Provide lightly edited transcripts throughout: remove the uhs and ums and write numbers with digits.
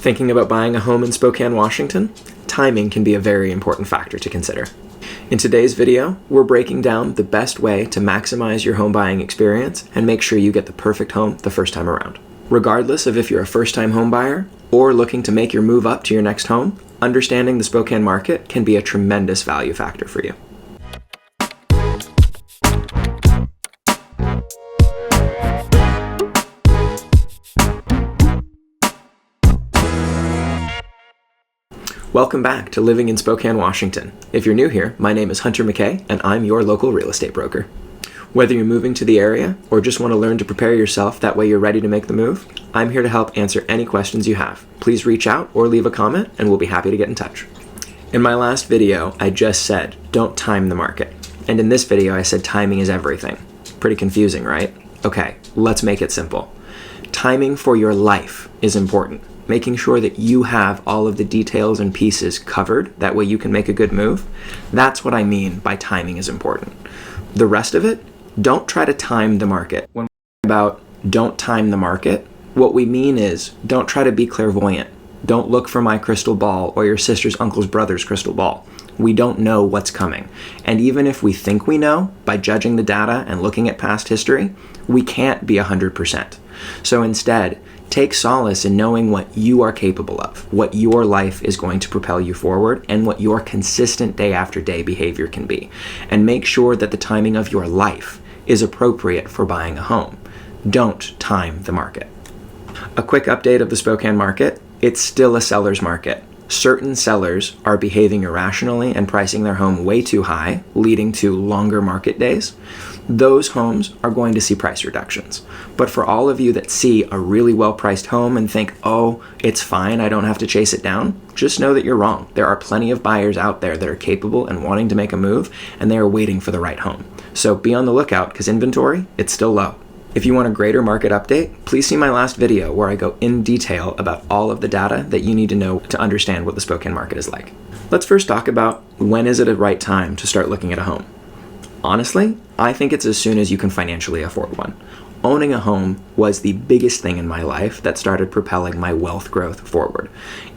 Thinking about buying a home in Spokane, Washington? Timing can be a very important factor to consider. In today's video, we're breaking down the best way to maximize your home buying experience and make sure you get the perfect home the first time around. Regardless of if you're a first-time home buyer or looking to make your move up to your next home, understanding the Spokane market can be a tremendous value factor for you. Welcome back to Living in Spokane, Washington. If you're new here, my name is Hunter McKay, and I'm your local real estate broker. Whether you're moving to the area or just want to learn to prepare yourself that way you're ready to make the move, I'm here to help answer any questions you have. Please reach out or leave a comment, and we'll be happy to get in touch. In my last video, I just said, don't time the market. And in this video, I said timing is everything. Pretty confusing, right? Okay, let's make it simple. Timing for your life is important. Making sure that you have all of the details and pieces covered, that way you can make a good move. That's what I mean by timing is important. The rest of it, don't try to time the market. When we're talking about don't time the market, what we mean is don't try to be clairvoyant. Don't look for my crystal ball or your sister's uncle's brother's crystal ball. We don't know what's coming. And even if we think we know, by judging the data and looking at past history, we can't be 100%. So instead, take solace in knowing what you are capable of, what your life is going to propel you forward, and what your consistent day after day behavior can be. And make sure that the timing of your life is appropriate for buying a home. Don't time the market. A quick update of the Spokane market. It's still a seller's market. Certain sellers are behaving irrationally and pricing their home way too high, leading to longer market days. Those homes are going to see price reductions. But for all of you that see a really well-priced home and think, oh, it's fine, I don't have to chase it down, just know that you're wrong. There are plenty of buyers out there that are capable and wanting to make a move, and they are waiting for the right home. So be on the lookout, because inventory, it's still low. If you want a greater market update, please see my last video where I go in detail about all of the data that you need to know to understand what the Spokane market is like. Let's first talk about when is it a right time to start looking at a home. Honestly, I think it's as soon as you can financially afford one. Owning a home was the biggest thing in my life that started propelling my wealth growth forward.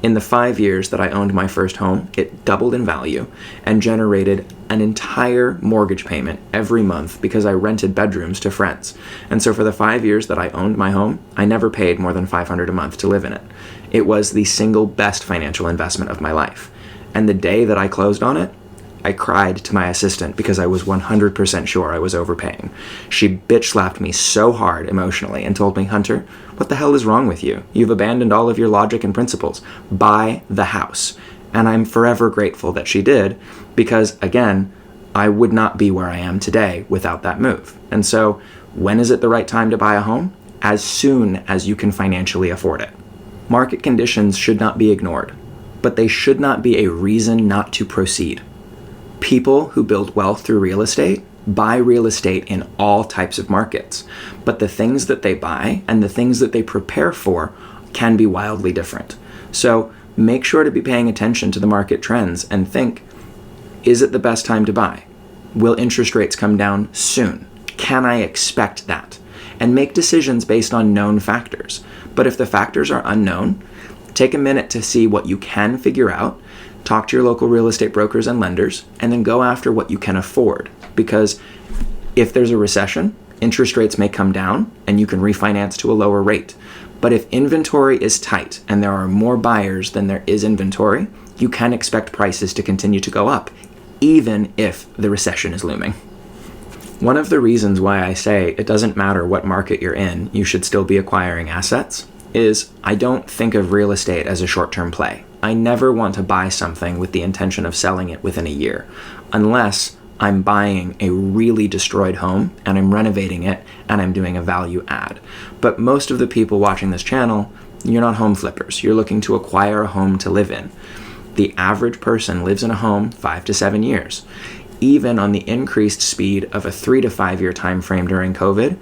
In the 5 years that I owned my first home, it doubled in value and generated an entire mortgage payment every month because I rented bedrooms to friends. And so for the 5 years that I owned my home, I never paid more than $500 a month to live in it. It was the single best financial investment of my life. And the day that I closed on it, I cried to my assistant because I was 100% sure I was overpaying. She bitch slapped me so hard emotionally and told me, Hunter, what the hell is wrong with you? You've abandoned all of your logic and principles. Buy the house. And I'm forever grateful that she did because, again, I would not be where I am today without that move. And so when is it the right time to buy a home? As soon as you can financially afford it. Market conditions should not be ignored, but they should not be a reason not to proceed. People who build wealth through real estate buy real estate in all types of markets, but the things that they buy and the things that they prepare for can be wildly different. So make sure to be paying attention to the market trends and think, is it the best time to buy? Will interest rates come down soon? Can I expect that? And make decisions based on known factors. But if the factors are unknown, take a minute to see what you can figure out. Talk to your local real estate brokers and lenders, and then go after what you can afford. Because if there's a recession, interest rates may come down and you can refinance to a lower rate. But if inventory is tight and there are more buyers than there is inventory, you can expect prices to continue to go up, even if the recession is looming. One of the reasons why I say it doesn't matter what market you're in, you should still be acquiring assets, is I don't think of real estate as a short-term play. I never want to buy something with the intention of selling it within a year, unless I'm buying a really destroyed home and I'm renovating it and I'm doing a value add. But most of the people watching this channel, you're not home flippers. You're looking to acquire a home to live in. The average person lives in a home 5 to 7 years. Even on the increased speed of a 3 to 5 year time frame during COVID,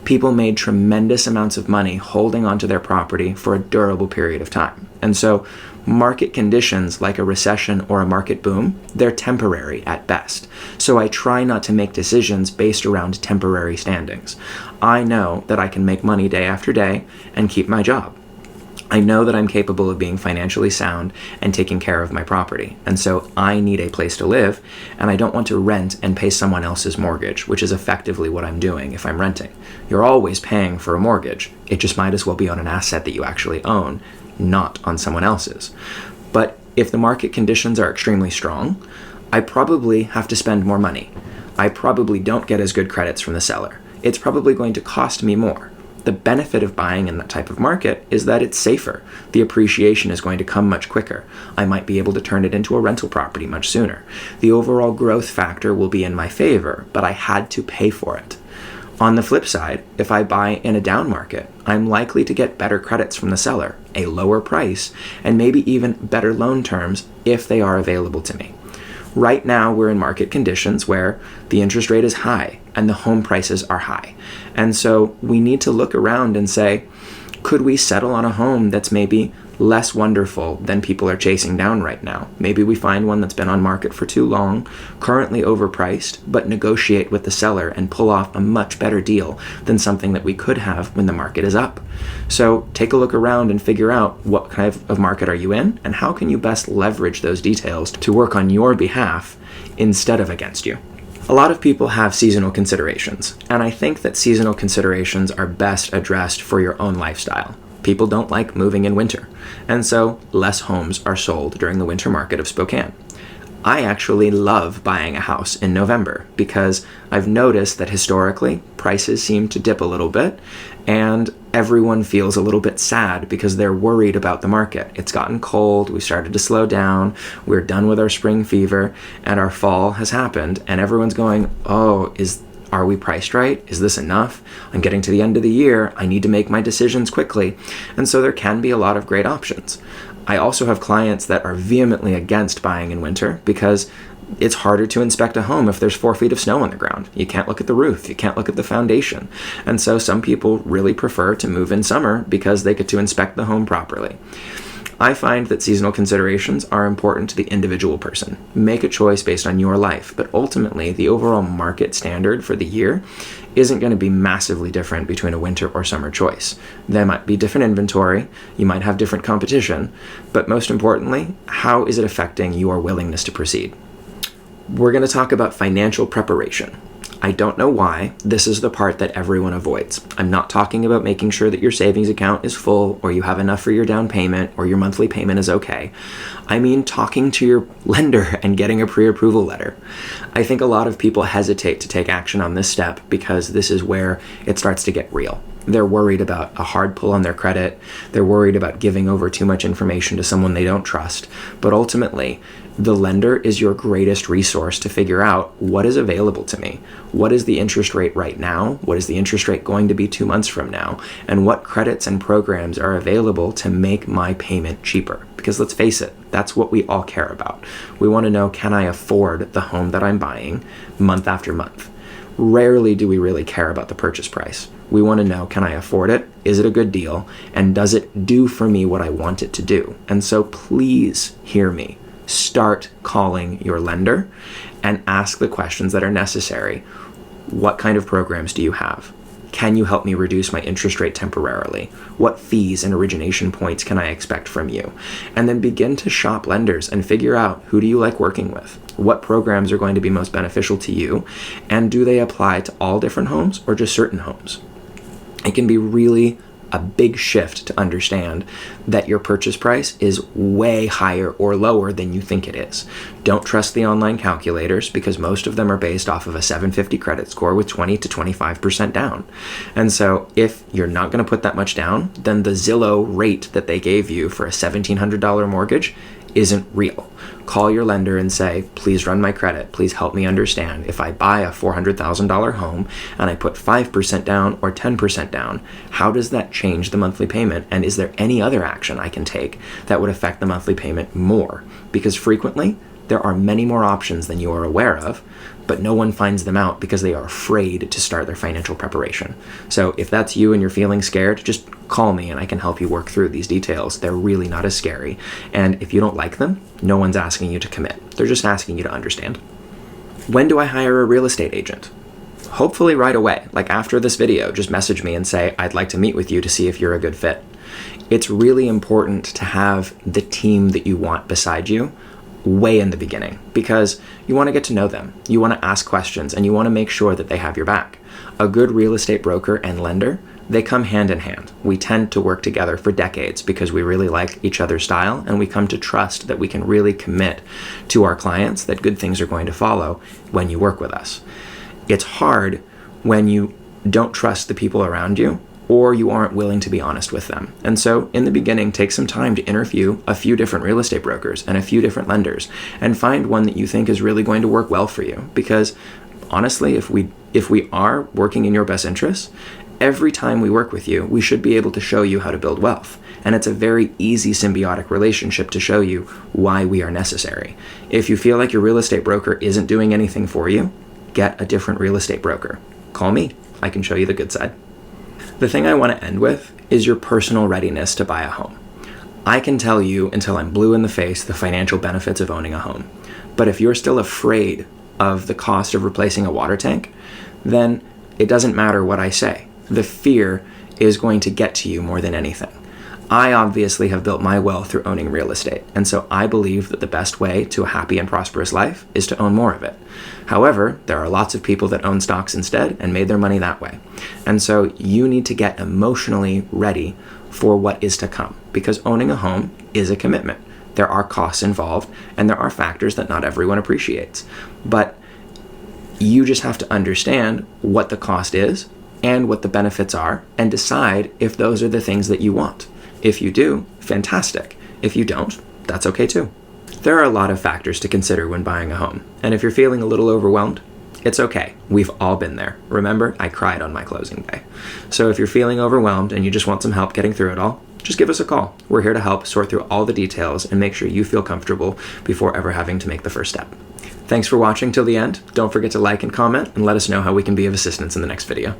people made tremendous amounts of money holding onto their property for a durable period of time. And so market conditions like a recession or a market boom, they're temporary at best. So I try not to make decisions based around temporary standings. I know that I can make money day after day and keep my job. I know that I'm capable of being financially sound and taking care of my property. And so I need a place to live, and I don't want to rent and pay someone else's mortgage, which is effectively what I'm doing if I'm renting. You're always paying for a mortgage. It just might as well be on an asset that you actually own, not on someone else's. But if the market conditions are extremely strong, I probably have to spend more money. I probably don't get as good credits from the seller. It's probably going to cost me more. The benefit of buying in that type of market is that it's safer. The appreciation is going to come much quicker. I might be able to turn it into a rental property much sooner. The overall growth factor will be in my favor, but I had to pay for it. On the flip side, if I buy in a down market, I'm likely to get better credits from the seller, a lower price, and maybe even better loan terms if they are available to me. Right now, we're in market conditions where the interest rate is high and the home prices are high. And so we need to look around and say, could we settle on a home that's maybe less wonderful than people are chasing down right now? Maybe we find one that's been on market for too long, currently overpriced, but negotiate with the seller and pull off a much better deal than something that we could have when the market is up. So take a look around and figure out what kind of market are you in and how can you best leverage those details to work on your behalf instead of against you. A lot of people have seasonal considerations, and I think that seasonal considerations are best addressed for your own lifestyle. People don't like moving in winter, and so less homes are sold during the winter market of Spokane. I actually love buying a house in November because I've noticed that historically prices seem to dip a little bit and everyone feels a little bit sad because they're worried about the market. It's gotten cold, we started to slow down, we're done with our spring fever, and our fall has happened, and everyone's going, are we priced right? Is this enough? I'm getting to the end of the year. I need to make my decisions quickly. And so there can be a lot of great options. I also have clients that are vehemently against buying in winter because it's harder to inspect a home if there's 4 feet of snow on the ground. You can't look at the roof. You can't look at the foundation. And so some people really prefer to move in summer because they get to inspect the home properly. I find that seasonal considerations are important to the individual person. Make a choice based on your life, but ultimately the overall market standard for the year isn't going to be massively different between a winter or summer choice. There might be different inventory, you might have different competition, but most importantly, how is it affecting your willingness to proceed? We're going to talk about financial preparation. I don't know why this is the part that everyone avoids. I'm not talking about making sure that your savings account is full or you have enough for your down payment or your monthly payment is okay. I mean talking to your lender and getting a pre-approval letter. I think a lot of people hesitate to take action on this step because this is where it starts to get real. They're worried about a hard pull on their credit. They're worried about giving over too much information to someone they don't trust. But ultimately, the lender is your greatest resource to figure out what is available to me. What is the interest rate right now? What is the interest rate going to be 2 months from now? And what credits and programs are available to make my payment cheaper? Because let's face it, that's what we all care about. We want to know, can I afford the home that I'm buying month after month? Rarely do we really care about the purchase price. We want to know, can I afford it? Is it a good deal? And does it do for me what I want it to do? And so please hear me. Start calling your lender and ask the questions that are necessary. What kind of programs do you have? Can you help me reduce my interest rate temporarily? What fees and origination points can I expect from you? And then begin to shop lenders and figure out, who do you like working with? What programs are going to be most beneficial to you? And do they apply to all different homes or just certain homes? It can be really a big shift to understand that your purchase price is way higher or lower than you think it is. Don't trust the online calculators because most of them are based off of a 750 credit score with 20 to 25% down. And so if you're not going to put that much down, then the Zillow rate that they gave you for a $1,700 mortgage isn't real. Call your lender and say, please run my credit. Please help me understand. If I buy a $400,000 home and I put 5% down or 10% down, how does that change the monthly payment? And is there any other action I can take that would affect the monthly payment more? Because frequently, there are many more options than you are aware of, but no one finds them out because they are afraid to start their financial preparation. So if that's you and you're feeling scared, just call me and I can help you work through these details. They're really not as scary. And if you don't like them, no one's asking you to commit. They're just asking you to understand. When do I hire a real estate agent? Hopefully right away. Like after this video, just message me and say, I'd like to meet with you to see if you're a good fit. it's really important to have the team that you want beside you way in the beginning, because you want to get to know them, you want to ask questions, and you want to make sure that they have your back. A good real estate broker and lender, they come hand in hand. We tend to work together for decades because we really like each other's style, and we come to trust that we can really commit to our clients that good things are going to follow when you work with us. It's hard when you don't trust the people around you, or you aren't willing to be honest with them. And so in the beginning, take some time to interview a few different real estate brokers and a few different lenders, and find one that you think is really going to work well for you. Because honestly, if we are working in your best interests, every time we work with you, we should be able to show you how to build wealth. And it's a very easy symbiotic relationship to show you why we are necessary. If you feel like your real estate broker isn't doing anything for you, get a different real estate broker. Call me. I can show you the good side. The thing I want to end with is your personal readiness to buy a home. I can tell you until I'm blue in the face the financial benefits of owning a home. But if you're still afraid of the cost of replacing a water tank, then it doesn't matter what I say. The fear is going to get to you more than anything. I obviously have built my wealth through owning real estate, and so I believe that the best way to a happy and prosperous life is to own more of it. However, there are lots of people that own stocks instead and made their money that way. And so you need to get emotionally ready for what is to come, because owning a home is a commitment. There are costs involved, and there are factors that not everyone appreciates. But you just have to understand what the cost is and what the benefits are, and decide if those are the things that you want. If you do, fantastic. If you don't, that's okay too. There are a lot of factors to consider when buying a home, and if you're feeling a little overwhelmed, it's okay. We've all been there. Remember, I cried on my closing day. So if you're feeling overwhelmed and you just want some help getting through it all, just give us a call. We're here to help sort through all the details and make sure you feel comfortable before ever having to make the first step. Thanks for watching till the end. Don't forget to like and comment, and let us know how we can be of assistance in the next video.